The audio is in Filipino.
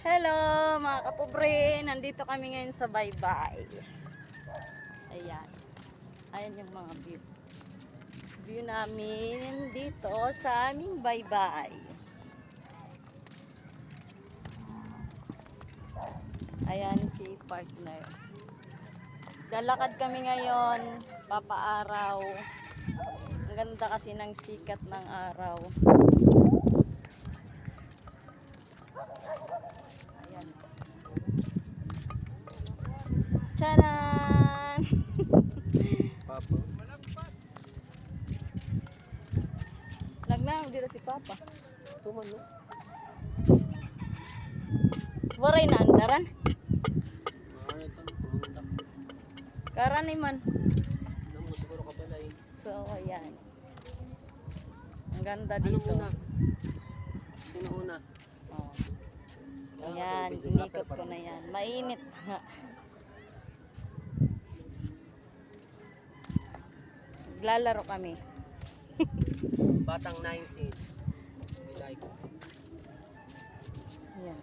Hello mga kapobre, nandito kami ngayon sa Baybay. Ayan. Ayan yung mga view namin dito sa aming Baybay. Ayan si partner. Lalakad kami ngayon, papaaraw. Ang ganda kasi ng sikat ng araw. Ayan. Tcharan! Papa. Lagnang dito si Papa. Tuman no? Waray na andaran. Mga ito, pumunta. Karani man. Nang mo siguro ka pala eh. So, ayan. Ang ganda Ano dito. muna? Sino una? Oh. Ayan, inikot ko na yan. Mainit nga. Naglalaro kami. Batang 90s. Bilay ko. Ayan.